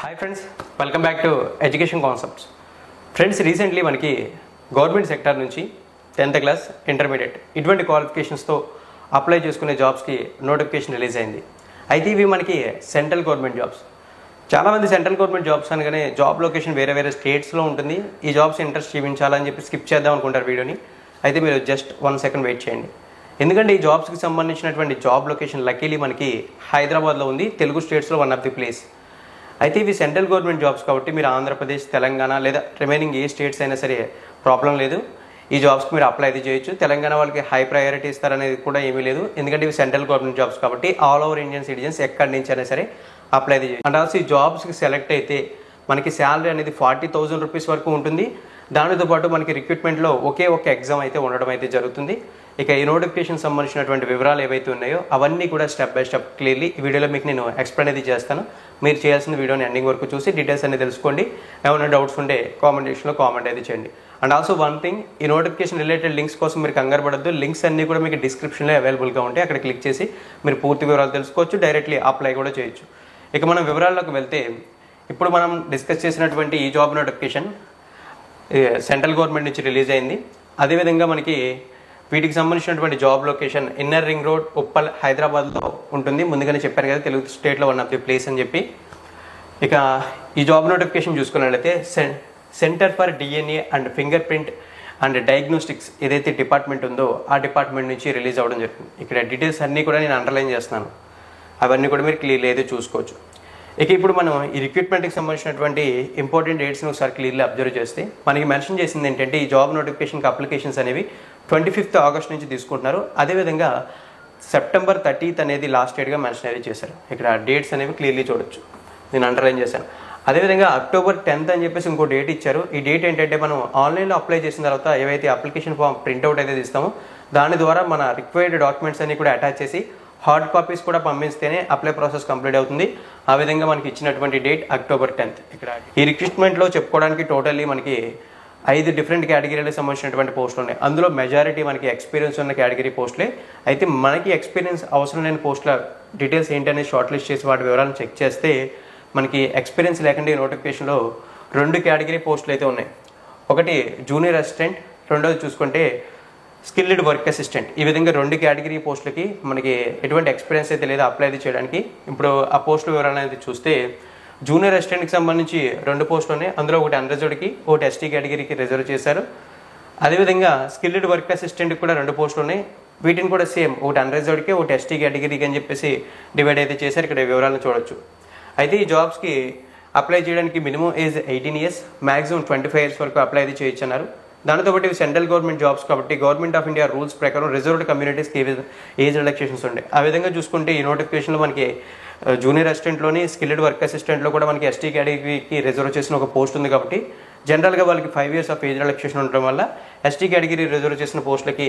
Hi friends, welcome back to education concepts. Friends, recently మనకి government sector నుంచి 10th class, intermediate ఇటువంటి క్వాలిఫికేషన్స్తో apply చేసుకునే జాబ్స్కి నోటిఫికేషన్ రిలీజ్ అయింది. అయితే ఇవి మనకి సెంట్రల్ గవర్నమెంట్ జాబ్స్. చాలామంది సెంట్రల్ గవర్నమెంట్ జాబ్స్ అనగానే జాబ్ లొకేషన్ వేరే వేరే స్టేట్స్లో ఉంటుంది. ఈ జాబ్స్ ఇంట్రెస్ట్ చూపించాలని చెప్పి స్కిప్ చేద్దాం అనుకుంటారు వీడియోని. అయితే మీరు జస్ట్ 1 సెకండ్ వెయిట్ చేయండి. ఎందుకంటే ఈ జాబ్స్కి సంబంధించినటువంటి జాబ్ లొకేషన్ లక్కీలీ మనకి హైదరాబాద్లో ఉంది, తెలుగు స్టేట్స్లో వన్ ఆఫ్ ది ప్లేస్. అయితే ఇవి సెంట్రల్ గవర్నమెంట్ జాబ్స్ కాబట్టి మీరు ఆంధ్రప్రదేశ్, తెలంగాణ లేదా రిమైనింగ్ ఏ స్టేట్స్ అయినా సరే ప్రాబ్లం లేదు. ఈ జాబ్స్కి మీరు అప్లై అయితే చేయొచ్చు. తెలంగాణ వాళ్ళకి హై ప్రయారిటీ ఇస్తారనేది కూడా ఏమీ లేదు, ఎందుకంటే ఇవి సెంట్రల్ గవర్నమెంట్ జాబ్స్ కాబట్టి ఆల్ ఓవర్ ఇండియన్ సిటిజన్స్ ఎక్కడి నుంచి అయినా సరే అప్లై అయితే చేయొచ్చు. అండ్ ఆల్సో ఈ జాబ్స్కి సెలెక్ట్ అయితే మనకి శాలరీ అనేది 40,000 రూపీస్ వరకు ఉంటుంది. దానితో పాటు మనకి రిక్రూట్మెంట్లో ఒకే ఒక ఎగ్జామ్ అయితే ఉండడం అయితే జరుగుతుంది. ఇక ఈ నోటిఫికేషన్ సంబంధించినటువంటి వివరాలు ఏవైతే ఉన్నాయో అవన్నీ కూడా స్టెప్ బై స్టెప్ క్లియర్లీ ఈ వీడియోలో మీకు నేను ఎక్స్ప్లెయిన్ అయితే చేస్తాను. మీరు చేయాల్సిన వీడియోని ఎండింగ్ వరకు చూసి డీటెయిల్స్ అనేది తెలుసుకోండి. ఏమైనా డౌట్స్ ఉంటే కామెంట్ సెక్షన్లో కామెంట్ అయితే చేయండి. అండ్ ఆల్సో వన్ థింగ్, ఈ నోటిఫికేషన్ రిలేటెడ్ లింక్స్ కోసం మీరు కంగారు పడద్దు. లింక్స్ అన్నీ కూడా మీకు డిస్క్రిప్షన్లో అవైలబుల్గా ఉంటాయి. అక్కడ క్లిక్ చేసి మీరు పూర్తి వివరాలు తెలుసుకోవచ్చు, డైరెక్ట్లీ అప్లై కూడా చేయొచ్చు. ఇక మనం వివరాల్లోకి వెళ్తే, ఇప్పుడు మనం డిస్కస్ చేసినటువంటి ఈ జాబ్ నోటిఫికేషన్ సెంట్రల్ గవర్నమెంట్ నుంచి రిలీజ్ అయింది. అదేవిధంగా మనకి వీటికి సంబంధించినటువంటి job location inner ring road, Uppal, హైదరాబాద్లో ఉంటుంది. ముందుగానే చెప్పారు కదా, తెలుగు స్టేట్లో వన్ ఆఫ్ ది ప్లేస్ అని చెప్పి. ఇక ఈ జాబ్ నోటిఫికేషన్ చూసుకున్నట్లయితే centre for DNA and finger print and diagnostics ఏదైతే డిపార్ట్మెంట్ ఉందో ఆ డిపార్ట్మెంట్ నుంచి రిలీజ్ అవ్వడం జరిగింది. ఇక్కడ డీటెయిల్స్ అన్నీ కూడా నేను అండర్లైన్ చేస్తున్నాను, అవన్నీ కూడా మీరు క్లియర్లీ అయితే చూసుకోవచ్చు. ఇక ఇప్పుడు మనం ఈ రిక్రూట్మెంట్కి సంబంధించినటువంటి ఇంపార్టెంట్ డేట్స్ని ఒకసారి క్లియర్లీ అబ్జర్వ్ చేస్తే మనకి మెన్షన్ చేసింది ఏంటంటే, ఈ జాబ్ నోటిఫికేషన్కి అప్లికేషన్స్ అనేవి 25th ఆగస్ట్ నుంచి తీసుకుంటున్నారు. అదేవిధంగా సెప్టెంబర్ 30th అనేది లాస్ట్ డేట్గా మెన్షన్ అయితే చేశారు. ఇక్కడ డేట్స్ అనేవి క్లియర్లీ చూడొచ్చు, నేను అండర్లైన్ చేశాను. అదేవిధంగా అక్టోబర్ 10th అని చెప్పేసి ఇంకో డేట్ ఇచ్చారు. ఈ డేట్ ఏంటంటే, మనం ఆన్లైన్లో అప్లై చేసిన తర్వాత ఏవైతే అప్లికేషన్ ఫామ్ ప్రింట్అవుట్ అయితే తీస్తామో దాని ద్వారా మన రిక్వైర్డ్ డాక్యుమెంట్స్ అన్ని కూడా అటాచ్ చేసి హార్డ్ కాపీస్ కూడా పంపిస్తేనే అప్లై ప్రాసెస్ కంప్లీట్ అవుతుంది. ఆ విధంగా మనకి ఇచ్చినటువంటి డేట్ అక్టోబర్ 10th. ఇక్కడ ఈ రిక్రూట్మెంట్లో చెప్పుకోవడానికి టోటల్లీ మనకి 5 డిఫరెంట్ కేటగిరీలకు సంబంధించినటువంటి పోస్టులు ఉన్నాయి. అందులో మెజారిటీ మనకి ఎక్స్పీరియన్స్ ఉన్న కేటగిరీ పోస్టులే. అయితే మనకి ఎక్స్పీరియన్స్ అవసరం లేని పోస్టుల డీటెయిల్స్ ఏంటనేది షార్ట్ లిస్ట్ చేసి వాటి వివరాలను చెక్ చేస్తే మనకి ఎక్స్పీరియన్స్ లేకుండా ఈ నోటిఫికేషన్లో 2 కేటగిరీ పోస్టులు అయితే ఉన్నాయి. ఒకటి జూనియర్ అసిస్టెంట్, రెండోది చూసుకుంటే స్కిల్డ్ వర్క్ అసిస్టెంట్. ఈ విధంగా 2 కేటగిరీ పోస్టులకి మనకి ఎటువంటి ఎక్స్పీరియన్స్ అయితే లేదా అప్లై అయితే చేయడానికి. ఇప్పుడు ఆ పోస్టుల వివరాలు అయితే చూస్తే, జూనియర్ అసిస్టెంట్కి సంబంధించి 2 పోస్టులు ఉన్నాయి. అందులో ఒకటి అన్రిజర్వ్డ్కి, ఒకటి ఎస్టీ కేటగిరీకి రిజర్వ్ చేశారు. అదేవిధంగా స్కిల్డ్ వర్క్ అసిస్టెంట్కి కూడా 2 పోస్టులు ఉన్నాయి. వీటిని కూడా సేమ్, ఒకటి అన్రిజర్వ్డ్కి, ఒకటి ఎస్టీ కేటగిరీకి అని చెప్పేసి డివైడ్ అయితే చేశారు. ఇక్కడ వివరాలను చూడొచ్చు. అయితే ఈ జాబ్స్కి అప్లై చేయడానికి minimum age 18 years, maximum 25 years వరకు అప్లై అయితే చేయొచ్చు అన్నారు. దానితో పాటు ఇవి సెంట్రల్ గవర్నమెంట్ జాబ్స్ కాబట్టి గవర్నమెంట్ ఆఫ్ ఇండియా రూల్స్ ప్రకారం రిజర్వ్డ్ కమ్యూనిటీస్కి ఏజ్ రిలాక్సేషన్స్ ఉంటాయి. ఆ విధంగా చూసుకుంటే ఈ నోటిఫికేషన్లో మనకి జూనియర్ అసిస్టెంట్లోని స్కిల్డ్ వర్క్ అసిస్టెంట్లో కూడా మనకి ఎస్టీ కేటగిరీకి రిజర్వ్ చేసిన ఒక పోస్ట్ ఉంది కాబట్టి జనరల్గా వాళ్ళకి 5 years ఆఫ్ ఏజ్ రిలాక్సేషన్ ఉండడం వల్ల ఎస్టీ కేటగిరీ రిజర్వ్ చేసిన పోస్టులకి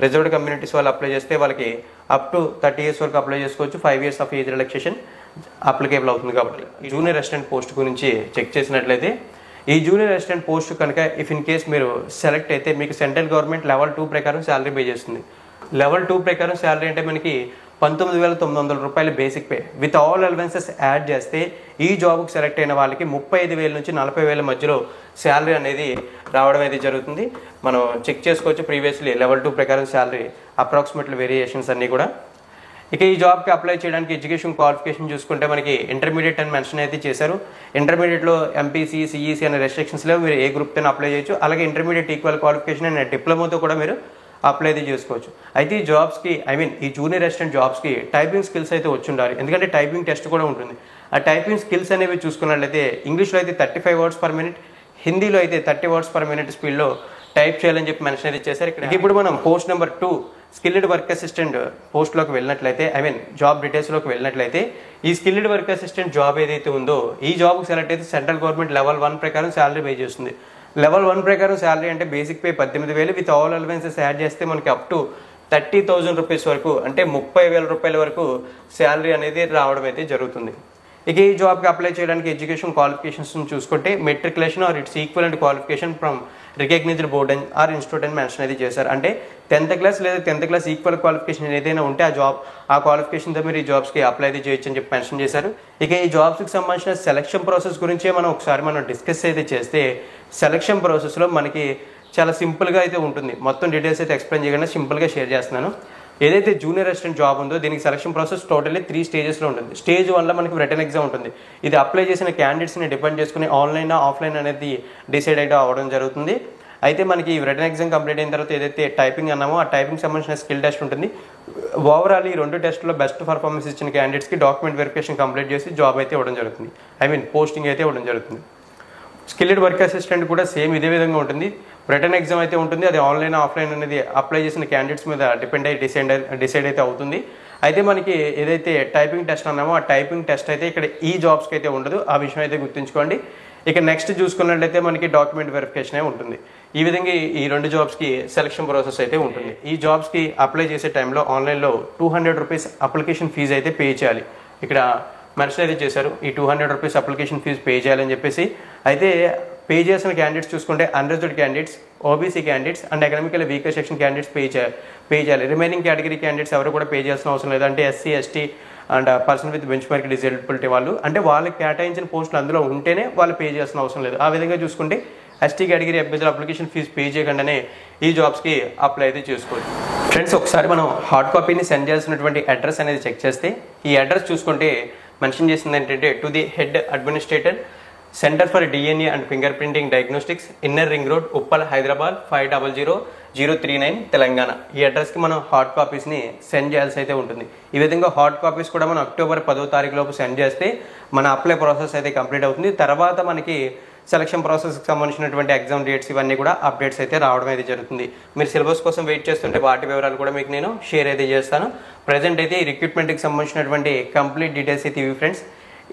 రిజర్వ్డ్ కమ్యూనిటీస్ వాళ్ళు అప్లై చేస్తే వాళ్ళకి అప్ టు 30 years వరకు అప్లై చేసుకోవచ్చు. 5 years of age relaxation applicable అవుతుంది. కాబట్టి జూనియర్ అసిస్టెంట్ పోస్ట్ గురించి చెక్ చేసినట్లయితే, ఈ జూనియర్ అసిస్టెంట్ పోస్ట్ కనుక ఇఫ్ ఇన్ కేస్ మీరు సెలెక్ట్ అయితే మీకు సెంట్రల్ గవర్నమెంట్ లెవెల్ 2 ప్రకారం శాలరీ పే చేస్తుంది. లెవెల్ 2 ప్రకారం శాలరీ అంటే మనకి 19,900 రూపాయలు basic pay. With all allowances add చేస్తే ఈ జాబ్కి సెలెక్ట్ అయిన వాళ్ళకి 35,000 నుంచి 40,000 మధ్యలో శాలరీ అనేది రావడం అయితే జరుగుతుంది. మనం చెక్ చేసుకోవచ్చు ప్రీవియస్లీ లెవెల్ 2 ప్రకారం శాలరీ అప్రాక్సిమేట్లీ వేరియేషన్స్ అన్నీ కూడా. ఇక ఈ జాబ్కి అప్లై చేయడానికి ఎడ్యుకేషన్ క్వాలిఫికేషన్ చూసుకుంటే మనకి ఇంటర్మీడియట్ అని మెన్షన్ అయితే చేశారు. ఇంటర్మీడియట్లో ఎంపీసీ, సిఈసీ అనే రెస్ట్రిక్షన్స్ లేవు, మీరు ఏ గ్రూప్తో అప్లై చేయొచ్చు. అలాగే ఇంటర్మీడియట్ ఈక్వల్ క్వాలిఫికేషన్ అండ్ డిప్లొమాతో కూడా మీరు అప్లై అయితే చేసుకోవచ్చు. అయితే ఈ జాబ్స్కి ఈ జూనియర్ అసిస్టెంట్ జాబ్స్కి టైపింగ్ స్కిల్స్ అయితే వచ్చి ఉండాలి, ఎందుకంటే టైపింగ్ టెస్ట్ కూడా ఉంటుంది. ఆ టైపింగ్ స్కిల్స్ అనేవి చూసుకున్నట్లయితే ఇంగ్లీష్లో అయితే 35 words per minute, హిందీలో అయితే 30 words per minute స్పీడ్లో టైప్ చేయాలని చెప్పి మెన్షన్ అయితే చేశారు. ఇక్కడ ఇప్పుడు మనం post number 2 skilled work assistant పోస్ట్లోకి వెళ్ళినట్లయితే, జాబ్ డీటెయిల్స్లోకి వెళ్ళినట్లయితే, ఈ స్కిల్డ్ వర్క్ అసిస్టెంట్ జాబ్ ఏదైతే ఉందో ఈ జాబ్కి సెలెక్ట్ అయితే సెంట్రల్ గవర్నమెంట్ లెవెల్ 1 ప్రకారం శాలరీ పే చేస్తుంది. లెవెల్ 1 ప్రకారం శాలరీ అంటే basic pay 18,000, with all allowances add చేస్తే మనకి అప్ టు 30,000 రూపీస్ వరకు, అంటే 30,000 రూపాయల వరకు శాలరీ అనేది రావడం అయితే జరుగుతుంది. ఇక ఈ జాబ్కి అప్లై చేయడానికి ఎడ్యుకేషన్ క్వాలిఫికేషన్స్ చూసుకుంటే matriculation or its equivalent qualification from recognised board or institute అని మెన్షన్ అయితే చేశారు. అంటే 10th క్లాస్ లేదా 10th క్లాస్ ఈక్వల్ క్వాలిఫికేషన్ ఏదైనా ఉంటే ఆ క్వాలిఫికేషన్తో మీరు ఈ జాబ్స్కి అప్లై అయితే చేయొచ్చు అని చెప్పి మెన్షన్ చేశారు. ఇక ఈ జాబ్స్కి సంబంధించిన సెలక్షన్ ప్రాసెస్ గురించే మనం డిస్కస్ అయితే చేస్తే సెలక్షన్ ప్రాసెస్లో మనకి చాలా సింపుల్గా అయితే ఉంటుంది. మొత్తం డీటెయిల్స్ అయితే ఎక్స్ప్లెయిన్ చేయకుండా సింపుల్గా షేర్ చేస్తున్నాను. ఏదైతే జూనియర్ అసిస్టెంట్ జాబ్ ఉందో దీనికి సెలక్షన్ ప్రాసెస్ టోటల్లీ 3 స్టేజెస్లో ఉంటుంది. స్టేజ్ 1లో మనకి రిటన్ ఎగ్జామ్ ఉంటుంది. ఇది అప్లై చేసిన క్యాండిడేట్స్ని డిపెండ్ చేసుకుని ఆన్లైన్ ఆఫ్లైన్ అనేది డిసైడ్ అయితే అవ్వడం జరుగుతుంది. అయితే మనకి రిటన్ ఎగ్జామ్ కంప్లీట్ అయిన తర్వాత ఏదైతే టైపింగ్ అన్నామో ఆ టైపింగ్ సంబంధించిన స్కిల్ టెస్ట్ ఉంటుంది. ఓవరాల్ ఈ 2 టెస్ట్లో బెస్ట్ పర్ఫార్మెన్స్ ఇచ్చిన క్యాండిడేట్స్కి డాక్యుమెంట్ వెరిఫికేషన్ కంప్లీట్ చేసి జాబ్ అయితే ఇవ్వడం జరుగుతుంది. పోస్టింగ్ అయితే ఇవ్వడం జరుగుతుంది. స్కిల్డ్ వర్క్ అసిస్టెంట్ కూడా సేమ్ ఇదే విధంగా ఉంటుంది. రిటన్ ఎగ్జామ్ అయితే ఉంటుంది. అది ఆన్లైన్ ఆఫ్లైన్ అనేది అప్లై చేసిన క్యాండిడేట్స్ మీద డిపెండ్ అయ్యి డిసైడ్ అయితే అవుతుంది. అయితే మనకి ఏదైతే టైపింగ్ టెస్ట్ అన్నామో ఆ టైపింగ్ టెస్ట్ అయితే ఇక్కడ ఈ జాబ్స్కి అయితే ఉండదు. ఆ విషయం అయితే గుర్తుంచుకోండి. ఇక నెక్స్ట్ చూసుకున్నట్లయితే మనకి డాక్యుమెంట్ వెరిఫికేషన్ ఉంటుంది. ఈ విధంగా ఈ 2 జాబ్స్కి సెలక్షన్ ప్రాసెస్ అయితే ఉంటుంది. ఈ జాబ్స్కి అప్లై చేసే టైంలో ఆన్లైన్లో 200 రూపీస్ అప్లికేషన్ ఫీజు అయితే పే చేయాలి. ఇక్కడ మెన్షన్ అయితే చేశారు ఈ 200 రూపీస్ అప్లికేషన్ ఫీజు పే చేయాలని చెప్పేసి. అయితే పే చేసిన క్యాండిడేట్స్ చూసుకుంటే unreserved candidates, OBC candidates and economical weaker section candidates pay చేయాలి. రిమైనింగ్ కేటగిరీ క్యాండిడేట్స్ ఎవరు కూడా పే చేయాల్సిన అవసరం లేదు. అంటే SC, ST and person with bench mark disability వాళ్ళు, అంటే వాళ్ళకి కేటాయించిన పోస్టులు అందులో ఉంటేనే వాళ్ళు పే చేయాల్సిన అవసరం లేదు. ఆ విధంగా చూసుకుంటే ఎస్టీ కేటగిరీ అభ్యర్థులు అప్లికేషన్ ఫీజు పే చేయకుండానే ఈ జాబ్స్కి అప్లై అయితే చేసుకోవచ్చు. ఫ్రెండ్స్, ఒకసారి మనం హార్డ్ కాపీని సెండ్ చేయాల్సినటువంటి అడ్రస్ అనేది చెక్ చేస్తే ఈ అడ్రస్ చూసుకుంటే మెన్షన్ చేసింది ఏంటంటే to the head administrator, centre for DNA and finger printing diagnostics, inner ring road, Uppal, Hyderabad 500039 Telangana. ఈ అడ్రస్కి మనం హార్డ్ కాపీస్ని సెండ్ చేయాల్సి అయితే ఉంటుంది. ఈ విధంగా హార్డ్ కాపీస్ కూడా మనం అక్టోబర్ 10వ తారీఖు లోపు సెండ్ చేస్తే మన అప్లై ప్రాసెస్ అయితే కంప్లీట్ అవుతుంది. తర్వాత మనకి సెలక్షన్ ప్రాసెస్కి సంబంధించినటువంటి ఎగ్జామ్ డేట్స్ ఇవన్నీ కూడా అప్డేట్స్ అయితే రావడం అయితే జరుగుతుంది. మీరు సిలబస్ కోసం వెయిట్ చేస్తుంటే వాటి వివరాలు కూడా మీకు నేను షేర్ అయితే చేస్తాను. ప్రజెంట్ అయితే ఈ రిక్రూట్మెంట్కి సంబంధించినటువంటి కంప్లీట్ డీటెయిల్స్ అయితే ఇవి ఫ్రెండ్స్.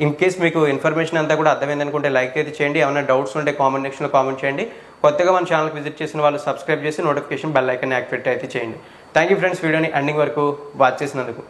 ఇన్ కేస్ మీకు ఇన్ఫర్మేషన్ అంతా కూడా అర్థమైంది అనుకుంటే లైక్ అయితే చేయండి. ఏమైనా డౌట్స్ ఉంటే కామెంట్ సెక్షన్లో కామెంట్ చేయండి. కొత్తగా మన ఛానల్కి విజిట్ చేసిన వాళ్ళు సబ్స్క్రైబ్ చేసి నోటిఫికేషన్ బెల్ ఐకాన్ యాక్టివేట్ అయితే చేయండి. థ్యాంక్ యూ ఫ్రెండ్స్, వీడియోని ఎండింగ్ వరకు వాచ్ చేసినందుకు.